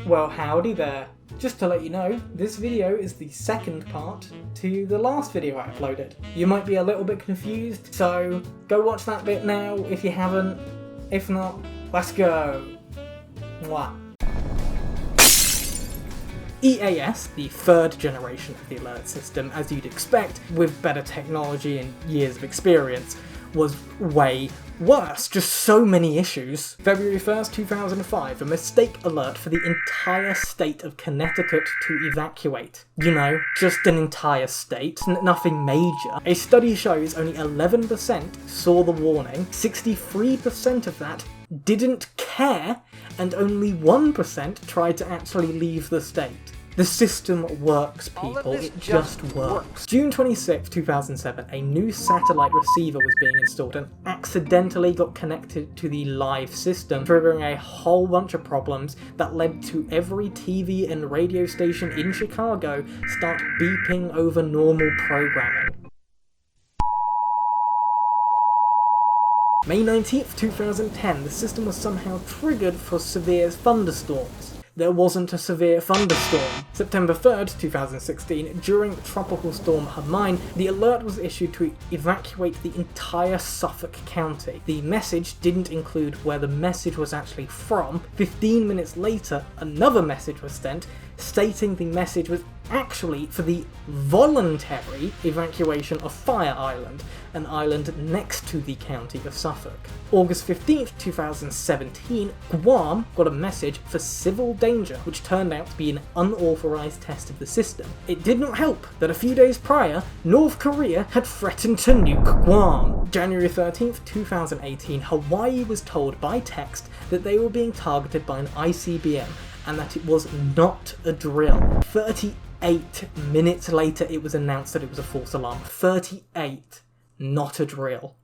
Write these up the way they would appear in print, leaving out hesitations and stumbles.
Well, howdy there. Just to let you know, this video is the second part to the last video I uploaded. You might be a little bit confused, so go watch that bit now if you haven't. If not, let's go. Mwah. EAS, the third generation of the alert system, as you'd expect, with better technology and years of experience, was way worse. Just so many issues. February 1st, 2005, a mistake alert for the entire state of Connecticut to evacuate. You know, just an entire state, nothing major. A study shows only 11% saw the warning, 63% of that didn't care, and only 1% tried to actually leave the state. The system works, people. It just works. June 26, 2007, a new satellite receiver was being installed and accidentally got connected to the live system, triggering a whole bunch of problems that led to every TV and radio station in Chicago start beeping over normal programming. May 19th, 2010, the system was somehow triggered for severe thunderstorms. There wasn't a severe thunderstorm. September 3rd, 2016, during Tropical Storm Hermine, the alert was issued to evacuate the entire Suffolk County. The message didn't include where the message was actually from. 15 minutes later, another message was sent stating the message was actually for the voluntary evacuation of Fire Island, an island next to the county of Suffolk. August 15th, 2017, Guam got a message for civil danger, which turned out to be an unauthorized test of the system. It did not help that a few days prior, North Korea had threatened to nuke Guam. January 13th, 2018, Hawaii was told by text that they were being targeted by an ICBM, and that it was not a drill. 38 minutes later, it was announced that it was a false alarm. 38, not a drill.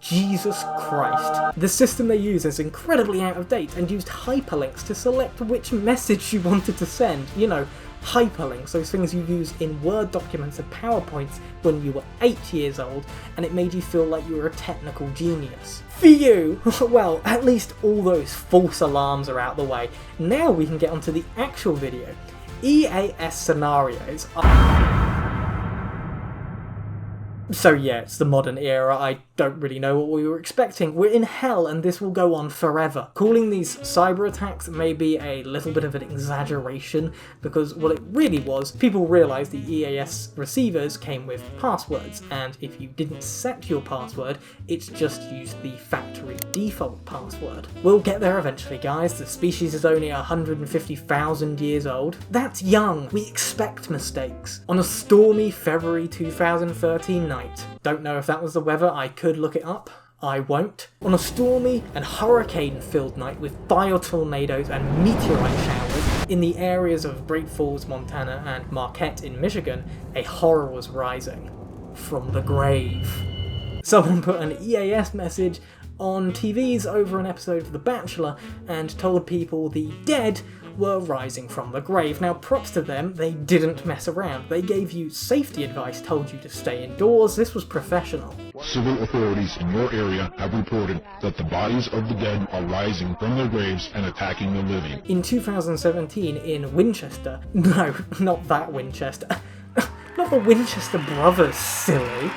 Jesus Christ. The system they use is incredibly out of date and used hyperlinks to select which message you wanted to send. You know, hyperlinks, those things you use in Word documents and PowerPoints when you were 8 years old, and it made you feel like you were a technical genius. For you! Well, at least all those false alarms are out the way. Now we can get onto the actual video. EAS Scenarios are... So yeah, it's the modern era. I don't really know what we were expecting. We're in hell and this will go on forever. Calling these cyber attacks may be a little bit of an exaggeration, because what it really was, people realised the EAS receivers came with passwords, and if you didn't set your password, it's just used the factory default password. We'll get there eventually, guys. The species is only 150,000 years old. That's young. We expect mistakes. On a stormy February 2013 night, don't know if that was the weather, I could look it up, I won't. On a stormy and hurricane-filled night with biotornadoes and meteorite showers in the areas of Great Falls, Montana and Marquette in Michigan, a horror was rising from the grave. Someone put an EAS message on TVs over an episode of The Bachelor and told people the dead were rising from the grave. Now, props to them, they didn't mess around. They gave you safety advice, told you to stay indoors. This was professional. Civil authorities in your area have reported that the bodies of the dead are rising from their graves and attacking the living. In 2017 in Winchester, no, not that Winchester, not the Winchester brothers, silly.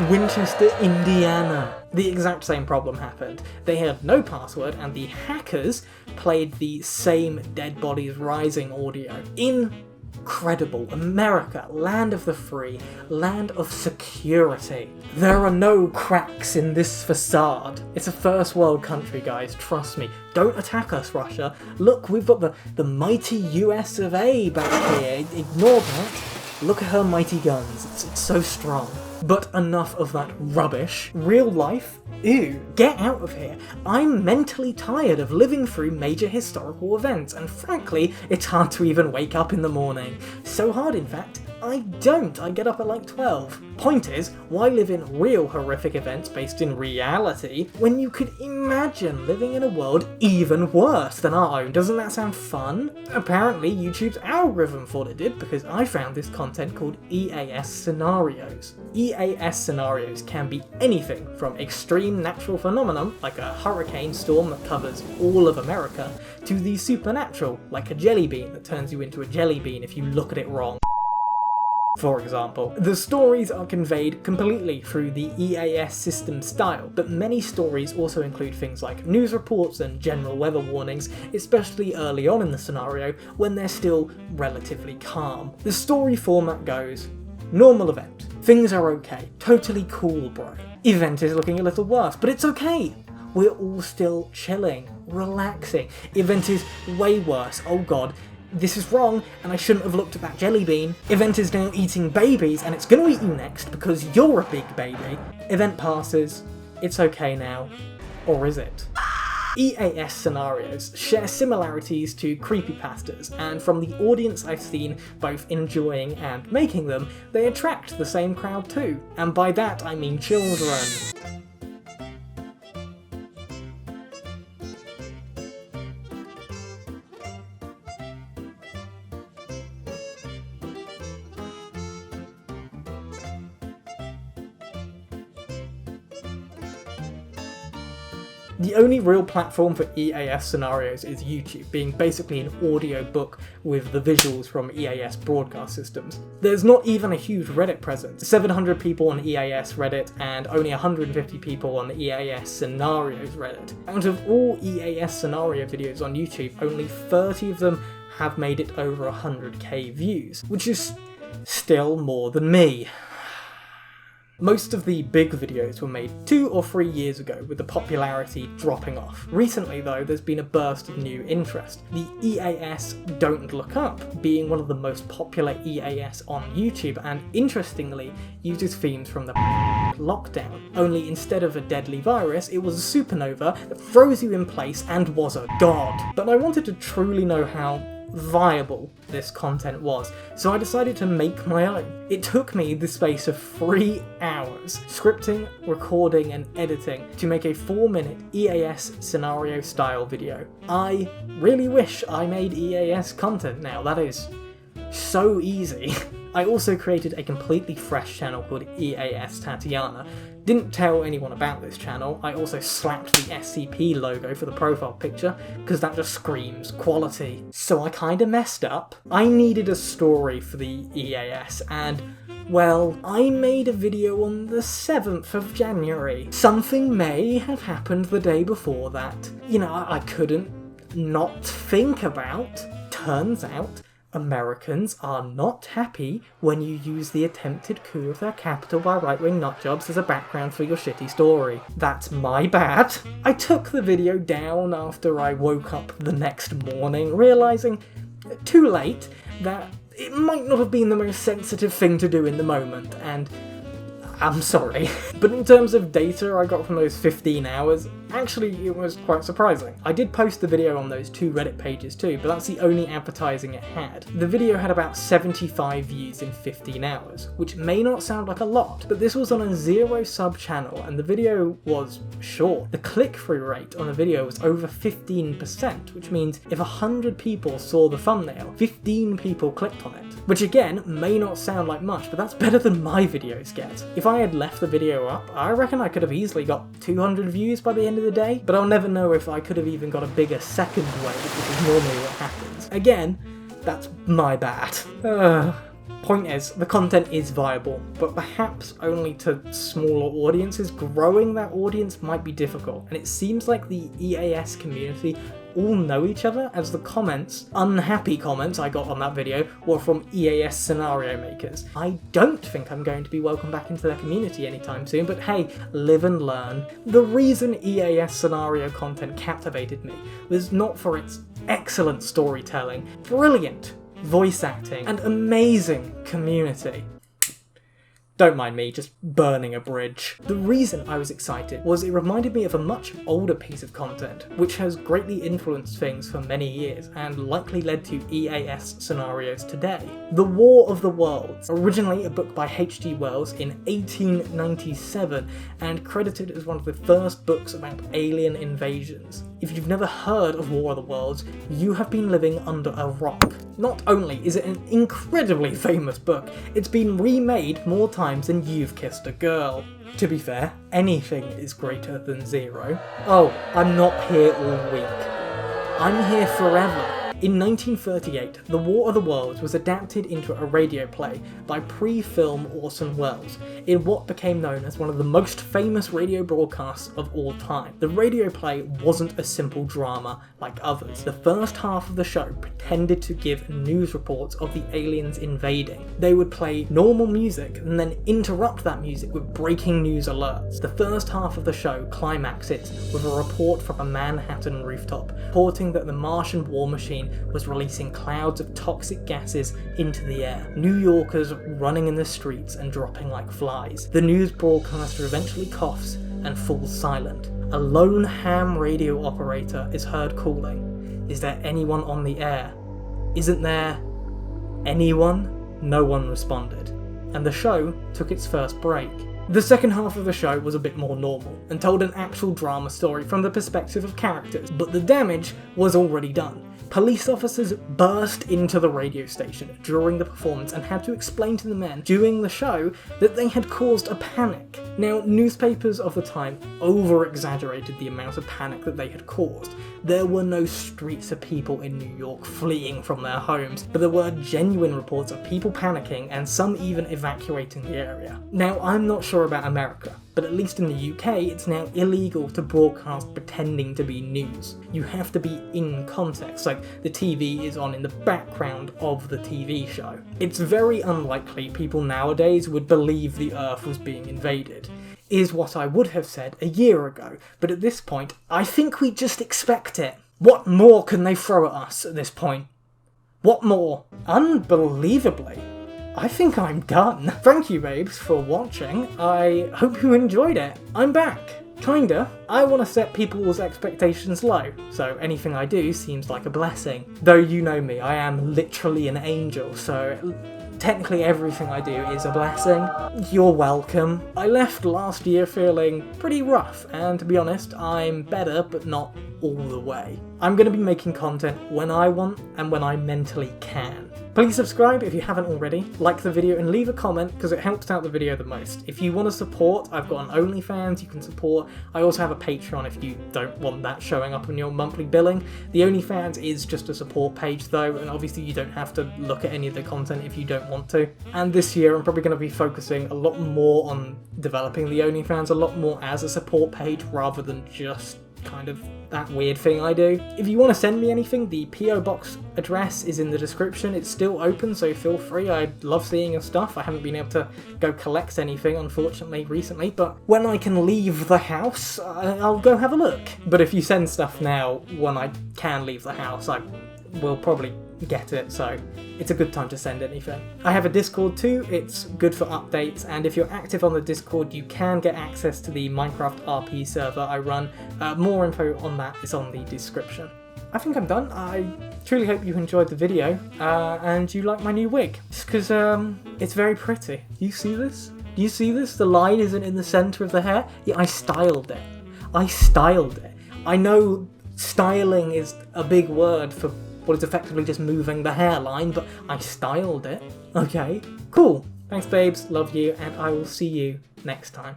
Winchester, Indiana. The exact same problem happened. They had no password and the hackers played the same dead bodies rising audio. Incredible. America, land of the free, land of security. There are no cracks in this facade. It's a first world country, guys, trust me. Don't attack us, Russia. Look, we've got the mighty US of A back here. Ignore that. Look at her mighty guns, it's so strong. But enough of that rubbish. Real life? Ew, get out of here. I'm mentally tired of living through major historical events, and frankly, it's hard to even wake up in the morning. So hard, in fact, I don't. I get up at like 12. Point is, why live in real horrific events based in reality when you could imagine living in a world even worse than our own? Doesn't that sound fun? Apparently YouTube's algorithm thought it did, because I found this content called EAS Scenarios. EAS Scenarios can be anything from extreme natural phenomenon, like a hurricane storm that covers all of America, to the supernatural, like a jelly bean that turns you into a jelly bean if you look at it wrong. For example, the stories are conveyed completely through the EAS system style, but many stories also include things like news reports and general weather warnings, especially early on in the scenario when they're still relatively calm. The story format goes: normal event. Things are okay. Totally cool, bro. Event is looking a little worse, but it's okay. We're all still chilling, relaxing. Event is way worse. Oh god. This is wrong, and I shouldn't have looked at that jelly bean. Event is now eating babies, and it's gonna eat you next because you're a big baby. Event passes. It's okay now. Or is it? EAS Scenarios share similarities to creepypastas, and from the audience I've seen both enjoying and making them, they attract the same crowd too. And by that I mean children. The only real platform for EAS Scenarios is YouTube, being basically an audio book with the visuals from EAS broadcast systems. There's not even a huge Reddit presence. 700 people on EAS Reddit and only 150 people on the EAS Scenarios Reddit. Out of all EAS Scenario videos on YouTube, only 30 of them have made it over 100k views, which is still more than me. Most of the big videos were made 2 or 3 years ago, with the popularity dropping off. Recently though, there's been a burst of new interest. The EAS Don't Look Up being one of the most popular EAS on YouTube, and interestingly uses themes from the lockdown. Only instead of a deadly virus, it was a supernova that froze you in place and was a god. But I wanted to truly know how viable this content was, so I decided to make my own. It took me the space of 3 hours, scripting, recording and editing, to make a 4-minute EAS scenario style video. I really wish I made EAS content now. That is so easy. I also created a completely fresh channel called EAS Tatiana. Didn't tell anyone about this channel. I also slapped the SCP logo for the profile picture, because that just screams quality. So I kinda messed up. I needed a story for the EAS, and well, I made a video on the 7th of January. Something may have happened the day before that. You know, I couldn't not think about. Turns out, Americans are not happy when you use the attempted coup of their capital by right-wing nutjobs as a background for your shitty story. That's my bad. I took the video down after I woke up the next morning, realising, too late, that it might not have been the most sensitive thing to do in the moment, and I'm sorry. But in terms of data I got from those 15 hours, actually it was quite surprising. I did post the video on those 2 Reddit pages too, but that's the only advertising it had. The video had about 75 views in 15 hours, which may not sound like a lot, but this was on a 0 sub channel and the video was short. The click-through rate on the video was over 15%, which means if 100 people saw the thumbnail, 15 people clicked on it. Which again, may not sound like much, but that's better than my videos get. If I had left the video up, I reckon I could have easily got 200 views by the end of the day, but I'll never know if I could have even got a bigger second wave, which is normally what happens. Again, that's my bad. Point is, the content is viable, but perhaps only to smaller audiences. Growing that audience might be difficult, and it seems like the EAS community all know each other, as the comments, unhappy comments I got on that video, were from EAS scenario makers. I don't think I'm going to be welcomed back into their community anytime soon, but hey, live and learn. The reason EAS scenario content captivated me was not for its excellent storytelling, brilliant voice acting, and amazing community. Don't mind me, just burning a bridge. The reason I was excited was it reminded me of a much older piece of content, which has greatly influenced things for many years and likely led to EAS Scenarios today. The War of the Worlds, originally a book by H.G. Wells in 1897 and credited as one of the first books about alien invasions. If you've never heard of War of the Worlds, you have been living under a rock. Not only is it an incredibly famous book, it's been remade more times than you've kissed a girl. To be fair, anything is greater than 0. Oh, I'm not here all week. I'm here forever. In 1938, The War of the Worlds was adapted into a radio play by pre-film Orson Welles, in what became known as one of the most famous radio broadcasts of all time. The radio play wasn't a simple drama like others. The first half of the show pretended to give news reports of the aliens invading. They would play normal music and then interrupt that music with breaking news alerts. The first half of the show climaxes with a report from a Manhattan rooftop, reporting that the Martian war machine was releasing clouds of toxic gases into the air. New Yorkers running in the streets and dropping like flies. The news broadcaster eventually coughs and falls silent. A lone ham radio operator is heard calling, "Is there anyone on the air? Isn't there anyone?" No one responded, and the show took its first break. The second half of the show was a bit more normal, and told an actual drama story from the perspective of characters, but the damage was already done. Police officers burst into the radio station during the performance and had to explain to the men during the show that they had caused a panic. Now, newspapers of the time over-exaggerated the amount of panic that they had caused. There were no streets of people in New York fleeing from their homes, but there were genuine reports of people panicking and some even evacuating the area. Now, I'm not sure about America, but at least in the UK, it's now illegal to broadcast pretending to be news. You have to be in context, like the TV is on in the background of the TV show. It's very unlikely people nowadays would believe the Earth was being invaded, is what I would have said a year ago, but at this point, I think we just expect it. What more can they throw at us at this point? What more? Unbelievably, I think I'm done. Thank you, babes, for watching. I hope you enjoyed it. I'm back. Kinda. I want to set people's expectations low, so anything I do seems like a blessing. Though you know me, I am literally an angel, so technically everything I do is a blessing. You're welcome. I left last year feeling pretty rough, and to be honest, I'm better, but not all the way. I'm going to be making content when I want and when I mentally can. Please subscribe if you haven't already, like the video and leave a comment because it helps out the video the most. If you want to support, I've got an OnlyFans you can support. I also have a Patreon if you don't want that showing up on your monthly billing. The OnlyFans is just a support page though, and obviously you don't have to look at any of the content if you don't want to. And this year I'm probably going to be focusing a lot more on developing the OnlyFans a lot more as a support page rather than just kind of that weird thing I do. If you want to send me anything, the PO box address is in the description. It's still open, so feel free. I love seeing your stuff. I haven't been able to go collect anything, unfortunately, recently, but when I can leave the house, I'll go have a look. But if you send stuff now, when I can leave the house, I will probably get it, so it's a good time to send anything. I have a Discord too, it's good for updates, and if you're active on the Discord you can get access to the Minecraft RP server I run. More info on that is on the description. I think I'm done. I truly hope you enjoyed the video, and you like my new wig, because it's very pretty. You see this? Do you see this? The line isn't in the centre of the hair? Yeah, I styled it. I styled it. I know styling is a big word for what is effectively just moving the hairline, but I styled it. Okay, cool. Thanks babes, love you, and I will see you next time.